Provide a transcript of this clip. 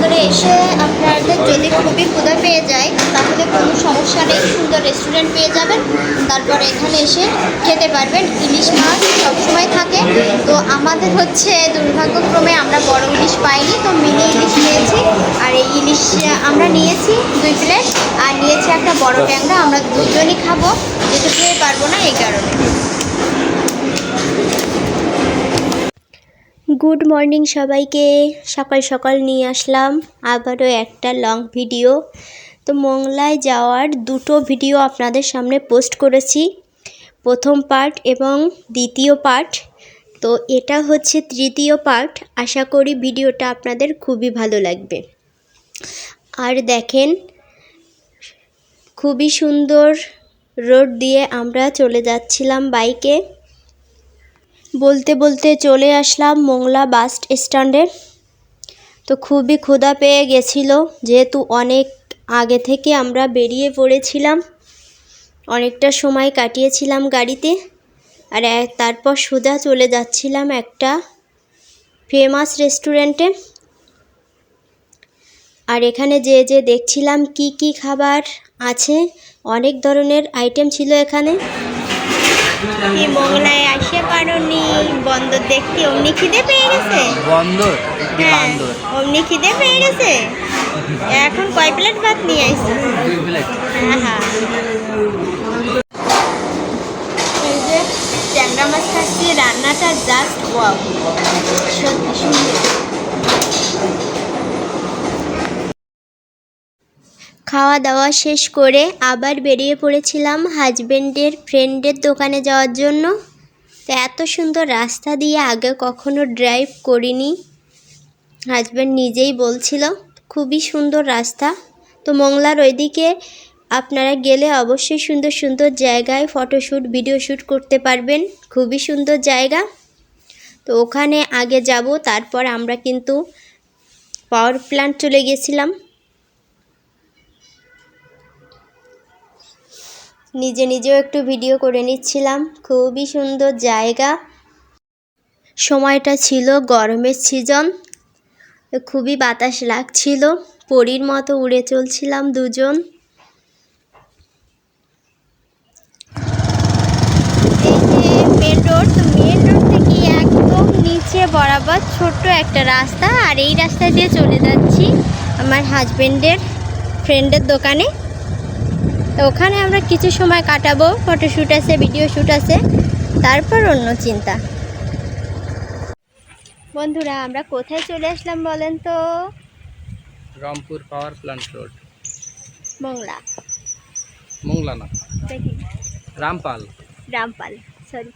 বন্দরে এসে আপনাদের যদি খুবই ক্ষুধা পেয়ে যায় তাহলে কোনো সমস্যা নেই, সুন্দর রেস্টুরেন্ট পেয়ে যাবেন। তারপরে এখানে এসে খেতে পারবেন। ইলিশ মাছ সবসময় থাকে। তো আমাদের হচ্ছে দুর্ভাগ্যক্রমে আমরা বড় ইলিশ পাইনি, তো মিনি ইলিশ নিয়েছি। আর এই ইলিশ আমরা নিয়েছি 2 প্লেট, আর নিয়েছি একটা বড় ট্যাংরা। আমরা দুজনই খাবো, যেহেতু খেয়ে পারবো না এই কারণে। গুড মর্নিং সবাইকে। সকাল সকাল নিয়ে আসলাম আবারও একটা লং ভিডিও। তো মোংলায় যাওয়ার 2টো ভিডিও আপনাদের সামনে পোস্ট করেছি, প্রথম পার্ট এবং দ্বিতীয় পার্ট। তো এটা হচ্ছে তৃতীয় পার্ট। আশা করি ভিডিওটা আপনাদের খুবই ভালো লাগবে। আর দেখেন, খুবই সুন্দর রোড দিয়ে আমরা চলে যাচ্ছিলাম বাইকে। বলতে বলতে চলে আসলাম মোংলা বাস স্ট্যান্ডে। তো খুবই ক্ষুধা পেয়ে গেছিল, যেহেতু অনেক আগে থেকে আমরা বেরিয়ে পড়েছিলাম, অনেকটা সময় কাটিয়েছিলাম গাড়িতে। আর তারপর সোজা চলে যাচ্ছিলাম একটা ফেমাস রেস্টুরেন্টে। আর এখানে যে দেখছিলাম কি কি খাবার আছে, অনেক ধরনের আইটেম ছিল এখানে। কি মোংলায় আসে পারোনি বন্দর দেখতে, অমনি খিদে পেয়ে গেছে। বন্দর হ্যাঁ, অমনি খিদে পেয়ে গেছে। এখন কয় প্লেট ভাত নিয়ে আসছি? 2 প্লেট। হ্যাঁ হ্যাঁ, এই যে ট্যাংরা মাছ খাচ্ছি, রান্নাটা জাস্ট ওয়াও, সত্যি সুন্দর। খাওয়া দাওয়া শেষ করে আবার বেরিয়ে পড়েছিলাম হাজবেন্ডের ফ্রেন্ডের দোকানে যাওয়ার জন্য। তো এত সুন্দর রাস্তা দিয়ে আগে কখনো ড্রাইভ করিনি, হাজবেন্ড নিজেই বলছিল। খুবই সুন্দর রাস্তা। তো মোংলার ওইদিকে আপনারা গেলে অবশ্যই সুন্দর সুন্দর জায়গায় ফটোশ্যুট ভিডিও শ্যুট করতে পারবেন, খুবই সুন্দর জায়গা। তো ওখানে আগে যাব, তারপর আমরা কিন্তু পাওয়ার প্ল্যান্ট চলে গেছিলাম। নিজেও একটু ভিডিও করে নিচ্ছিলাম। খুবই সুন্দর জায়গা। সময়টা ছিল গরমের সিজন, খুবই বাতাস লাগছিল, পরীর মতো উড়ে চলছিলাম দুজন। এই যে মেন রোড, তো মেন রোড থেকে একদম নিচে বরাবর ছোট্ট একটা রাস্তা, আর এই রাস্তা দিয়ে চলে যাচ্ছি আমার হাজবেন্ডের ফ্রেন্ডের দোকানে। তো ওখানে আমরা কিছু সময় কাটাবো, ফটোশ্যুট আছে, ভিডিও শ্যুট আছে, তারপর অন্য চিন্তা। বন্ধুরা, আমরা কোথায় চলে আসলাম বলেন তো? Rampur power plant road. Mongla Mongla না, দেখি, রামপাল। রামপাল, সরি।